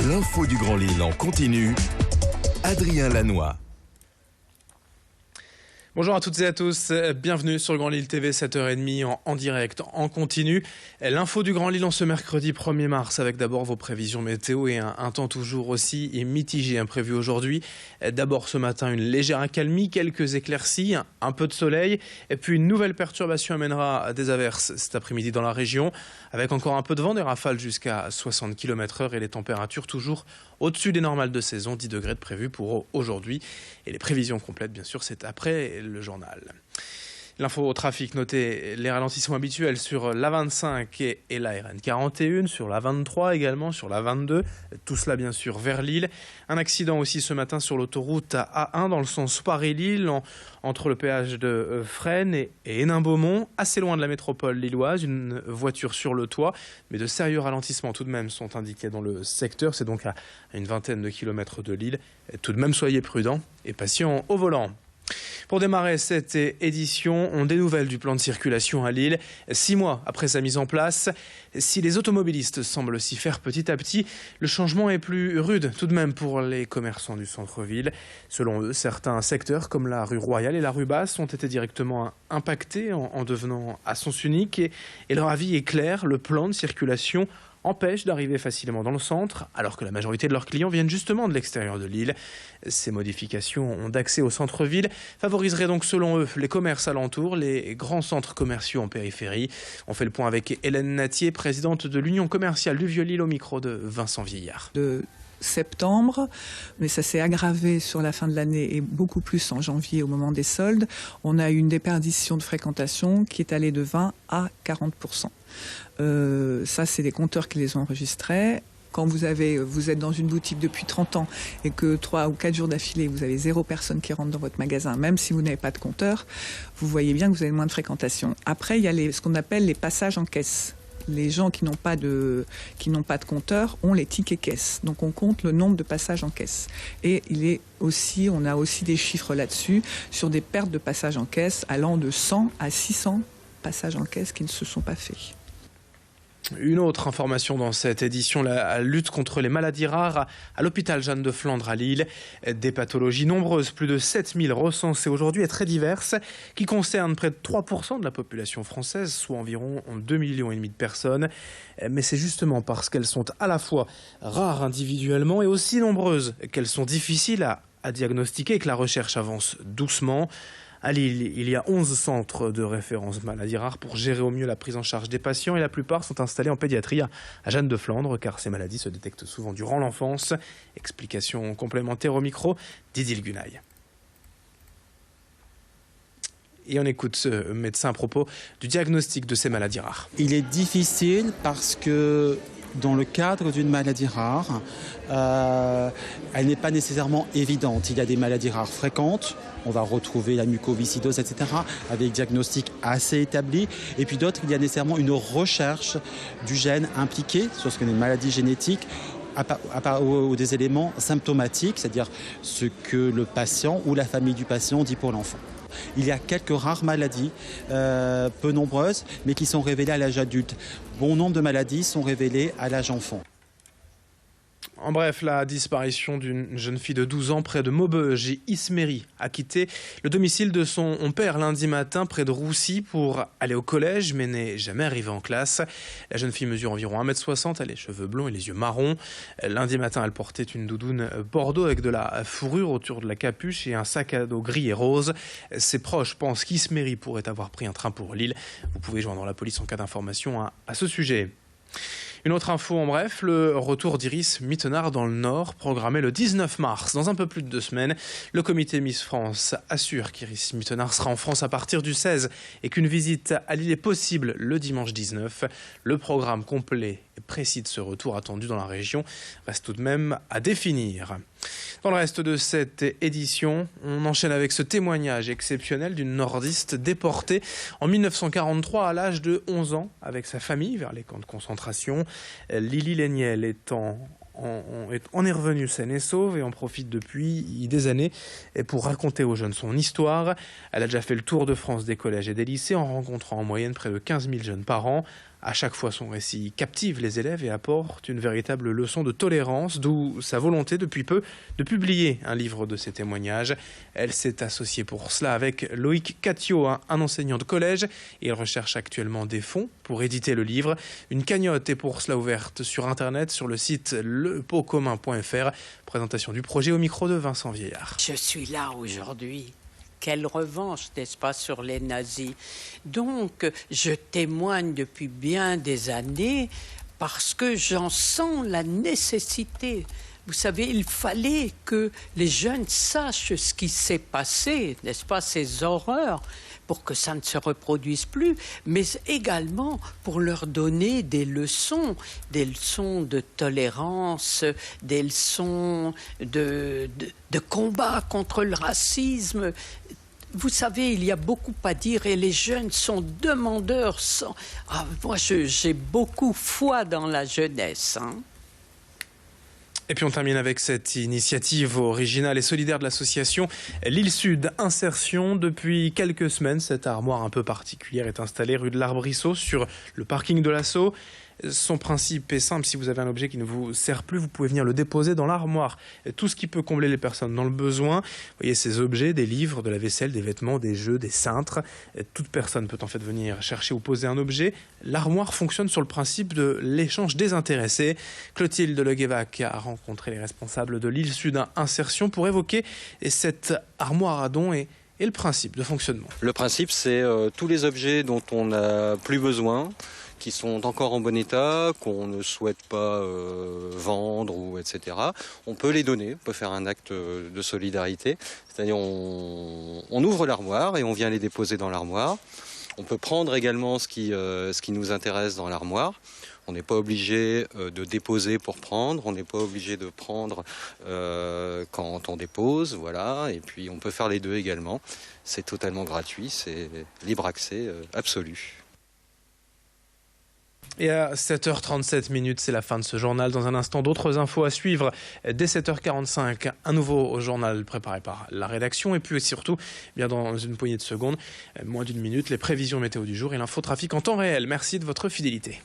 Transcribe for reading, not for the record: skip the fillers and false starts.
L'info du Grand Lille en continu, Adrien Lanois. Bonjour à toutes et à tous, bienvenue sur Grand Lille TV, 7h30 en direct, en continu. L'info du Grand Lille en ce mercredi 1er mars avec d'abord vos prévisions météo et un temps toujours aussi mitigé imprévu aujourd'hui. D'abord ce matin une légère accalmie, quelques éclaircies, un peu de soleil et puis une nouvelle perturbation amènera des averses cet après-midi dans la région avec encore un peu de vent, des rafales jusqu'à 60 km/h et les températures toujours au-dessus des normales de saison, 10 degrés de prévu pour aujourd'hui. Et les prévisions complètes bien sûr c'est après le journal. L'info au trafic, notez les ralentissements habituels sur la 25 et la RN 41, sur la 23 également, sur la 22, tout cela bien sûr vers Lille. Un accident aussi ce matin sur l'autoroute A1 dans le sens Paris-Lille, entre le péage de Fresnes et Hénin-Beaumont, assez loin de la métropole lilloise, une voiture sur le toit, mais de sérieux ralentissements tout de même sont indiqués dans le secteur, c'est donc à une vingtaine de kilomètres de Lille. Tout de même soyez prudents et patients au volant. Pour démarrer cette édition, on a des nouvelles du plan de circulation à Lille. 6 mois après sa mise en place, si les automobilistes semblent s'y faire petit à petit, le changement est plus rude tout de même pour les commerçants du centre-ville. Selon eux, certains secteurs comme la rue Royale et la rue Basse ont été directement impactés en devenant à sens unique et leur avis est clair, le plan de circulation empêche d'arriver facilement dans le centre, alors que la majorité de leurs clients viennent justement de l'extérieur de Lille. Ces modifications d'accès au centre-ville favoriseraient donc selon eux les commerces alentours, les grands centres commerciaux en périphérie. On fait le point avec Hélène Natier, présidente de l'Union commerciale du Vieux-Lille au micro de Vincent Vieillard. De septembre, mais ça s'est aggravé sur la fin de l'année et beaucoup plus en janvier au moment des soldes. On a eu une déperdition de fréquentation qui est allée de 20 à 40%. Ça, c'est des compteurs qui les ont enregistrés. Quand vous êtes dans une boutique depuis 30 ans et que 3 ou 4 jours d'affilée, vous avez 0 personne qui rentre dans votre magasin, même si vous n'avez pas de compteur, vous voyez bien que vous avez moins de fréquentation. Après, il y a ce qu'on appelle les passages en caisse. Les gens qui n'ont pas de compteur ont les tickets caisse. Donc on compte le nombre de passages en caisse. Et on a aussi des chiffres là-dessus sur des pertes de passages en caisse allant de 100 à 600 passages en caisse qui ne se sont pas faits. Une autre information dans cette édition, la lutte contre les maladies rares à l'hôpital Jeanne de Flandre à Lille. Des pathologies nombreuses, plus de 7000 recensées aujourd'hui et très diverses, qui concernent près de 3% de la population française, soit environ 2,5 millions de personnes. Mais c'est justement parce qu'elles sont à la fois rares individuellement et aussi nombreuses qu'elles sont difficiles à diagnostiquer et que la recherche avance doucement. À Lille, il y a 11 centres de référence maladies rares pour gérer au mieux la prise en charge des patients et la plupart sont installés en pédiatrie à Jeanne de Flandre car ces maladies se détectent souvent durant l'enfance. Explication complémentaire au micro d'Idil Gunaï. Et on écoute ce médecin à propos du diagnostic de ces maladies rares. Il est difficile parce que dans le cadre d'une maladie rare, elle n'est pas nécessairement évidente. Il y a des maladies rares fréquentes, on va retrouver la mucoviscidose, etc., avec diagnostic assez établi. Et puis d'autres, il y a nécessairement une recherche du gène impliqué sur ce qu'on est une maladie génétique, ou des éléments symptomatiques, c'est-à-dire ce que le patient ou la famille du patient dit pour l'enfant. Il y a quelques rares maladies, peu nombreuses, mais qui sont révélées à l'âge adulte. Bon nombre de maladies sont révélées à l'âge enfant. En bref, la disparition d'une jeune fille de 12 ans près de Maubeuge et Isméry a quitté le domicile de son père lundi matin près de Roussy pour aller au collège mais n'est jamais arrivée en classe. La jeune fille mesure environ 1,60 m, elle a les cheveux blonds et les yeux marrons. Lundi matin, elle portait une doudoune bordeaux avec de la fourrure autour de la capuche et un sac à dos gris et rose. Ses proches pensent qu'Isméry pourrait avoir pris un train pour Lille. Vous pouvez joindre la police en cas d'information à ce sujet. Une autre info en bref, le retour d'Iris Mittenard dans le Nord, programmé le 19 mars. Dans un peu plus de 2 semaines, le comité Miss France assure qu'Iris Mittenard sera en France à partir du 16 et qu'une visite à Lille est possible le dimanche 19. Le programme complet et précis de ce retour attendu dans la région reste tout de même à définir. Dans le reste de cette édition, on enchaîne avec ce témoignage exceptionnel d'une nordiste déportée en 1943 à l'âge de 11 ans avec sa famille vers les camps de concentration. Lily Léniel en est revenue saine et sauve et en profite depuis des années pour raconter aux jeunes son histoire. Elle a déjà fait le tour de France des collèges et des lycées en rencontrant en moyenne près de 15 000 jeunes par an. À chaque fois, son récit captive les élèves et apporte une véritable leçon de tolérance, d'où sa volonté depuis peu de publier un livre de ses témoignages. Elle s'est associée pour cela avec Loïc Catio, un enseignant de collège, et elle recherche actuellement des fonds pour éditer le livre. Une cagnotte est pour cela ouverte sur Internet, sur le site lepotcommun.fr. Présentation du projet au micro de Vincent Vieillard. Je suis là aujourd'hui. Quelle revanche, n'est-ce pas, sur les nazis. Donc, je témoigne depuis bien des années parce que j'en sens la nécessité. Vous savez, il fallait que les jeunes sachent ce qui s'est passé, n'est-ce pas, ces horreurs, pour que ça ne se reproduise plus, mais également pour leur donner des leçons de tolérance, des leçons de combat contre le racisme. Vous savez, il y a beaucoup à dire et les jeunes sont demandeurs. Moi, j'ai beaucoup foi dans la jeunesse. Et puis on termine avec cette initiative originale et solidaire de l'association Lille Sud Insertion. Depuis quelques semaines, cette armoire un peu particulière est installée rue de l'Arbrisseau sur le parking de l'Asso. Son principe est simple, si vous avez un objet qui ne vous sert plus, vous pouvez venir le déposer dans l'armoire. Tout ce qui peut combler les personnes dans le besoin. Vous voyez, ces objets, des livres, de la vaisselle, des vêtements, des jeux, des cintres. Toute personne peut en fait venir chercher ou poser un objet. L'armoire fonctionne sur le principe de l'échange désintéressé. Clotilde Leguévac a rencontré les responsables de Lille Sud Insertion pour évoquer cette armoire à dons et le principe de fonctionnement. Le principe, c'est tous les objets dont on n'a plus besoin, qui sont encore en bon état, qu'on ne souhaite pas vendre, ou etc. On peut les donner, on peut faire un acte de solidarité. C'est-à-dire on ouvre l'armoire et on vient les déposer dans l'armoire. On peut prendre également ce qui nous intéresse dans l'armoire. On n'est pas obligé de déposer pour prendre, on n'est pas obligé de prendre quand on dépose, voilà. Et puis on peut faire les deux également. C'est totalement gratuit, c'est libre accès absolu. Et à 7h37, c'est la fin de ce journal. Dans un instant, d'autres infos à suivre. Dès 7h45, un nouveau journal préparé par la rédaction. Et puis surtout, bien dans une poignée de secondes, moins d'une minute, les prévisions météo du jour et l'infotrafic en temps réel. Merci de votre fidélité.